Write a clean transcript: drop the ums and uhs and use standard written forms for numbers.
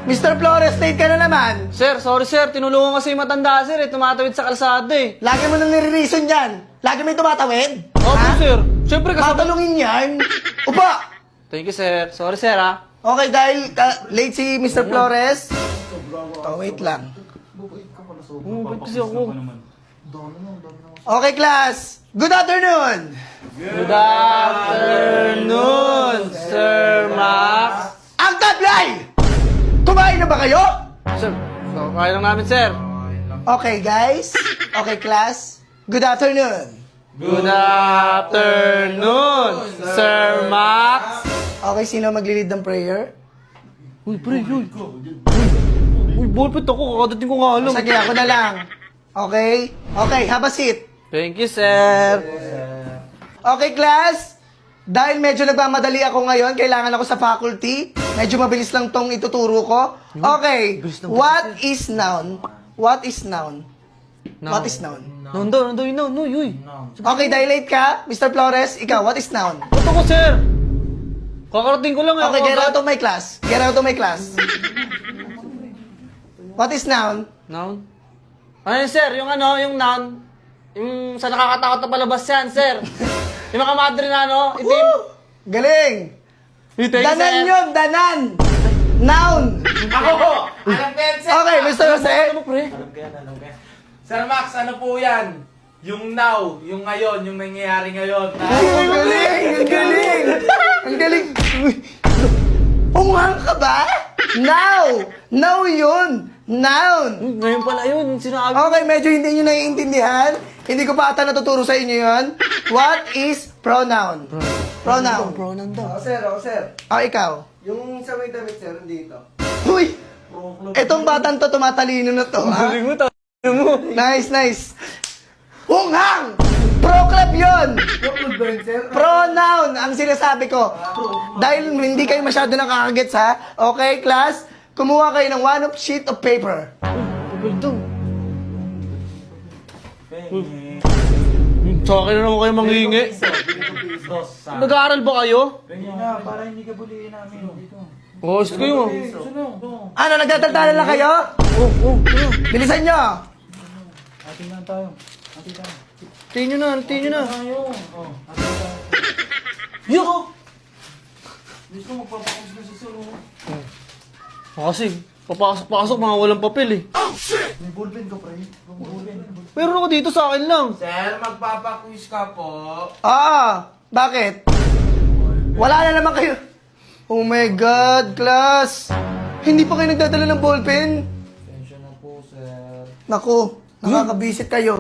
Mr. Flores, late ka na naman. Sir, sorry sir. Tinulungan kasi yung matanda sir eh. Tumatawid sa kalsada eh. Lagi mo nang nire-reason yan. Lagi may tumatawid. Opo sir. Siyempre kasi... Tatalungin yan. Upa! Thank you sir. Sorry sir ah. Okay, dahil late si Mr. Flores. Oh, wait lang. Ba't kasi ako? Okay, class. Good afternoon. Good afternoon, Sir Max. Ang tablay! Kumain na ba kayo? Sir, so, kaya lang namin sir. Okay, guys. Okay, class. Good afternoon. Good afternoon, Sir Max. Okay, sino maglilid ng prayer? Uy, pre, uy. Uy, ballpit ako. Kakadating ko nga alam. Sige, ako na lang. Okay? Okay, have a seat. Thank you, sir. Okay, class. Dahil medyo nagmamadali ako ngayon, kailangan ako sa faculty. Medyo mabilis lang tong ituturo ko. Okay, what is noun? What is noun? What is noun? Nandun, uy. Okay, dahil late ka, Mr. Flores, ikaw, what is noun? Ba't ako, sir? Kakarating ko lang eh. Okay, Ako get agad. out of my class. Get out of my class. What is noun? Noun? Ano yun, sir? Yung ano, yung noun? Yung sa nakakatakot na palabas yan, sir. Yung mga madre na ano, itim. Woo! Galing! Thank you, Danan sir. yun, danan! Noun! Ako! Alam ko yan, sir! Okay, Mr. Jose. Ano, pre? Alam ko yan, alam ko yan. Sir Max, ano po yan? Yung now, yung ngayon, yung nangyayari ngayon. Ang galing! Ang galing! Ang galing! Unghang ka ba? Now! Now yun! Noun! Ngayon pala yun, sinabi. Okay, medyo hindi nyo naiintindihan. Hindi ko pa ata natuturo sa inyo yun. What is pronoun? Pronoun. Pronoun daw. Sir, sir. Ikaw. Yung sa may damit, sir, dito. Uy! Etong batang to, tumatalino na to. Ha? Galing mo, tayo mo. Nice, nice. Unghang! Pro club yun! Proclub ba yun, sir? Pronoun ang sinasabi ko. Dahil hindi kayo masyado nakakagets ha. Okay, class? Kumuha kayo ng one of sheet of paper. Pagod daw. Sa akin na naman kayo manghingi. Nag-aaral ba kayo? Na, para hindi ka bulihin namin dito. Host kayo. Ano, nagtataltalan lang kayo? Bilisan nyo! Ating lang tayo. Ating tayo. Tingin nyo na, tingin nyo na. Tayo. Oh, ating tayo. Yo! Gusto mo, papakulis na si Solo. Kasi, papasok mga walang papel eh. May ballpen ka, pre. Ballpen. Meron ako dito sa akin lang. Sir, magpapakulis ka po. Bakit? Wala na naman kayo. Oh my God, class! Hindi pa kayo nagdadala ng ballpen? Pensyon na po, sir. Naku, nakakabisit kayo.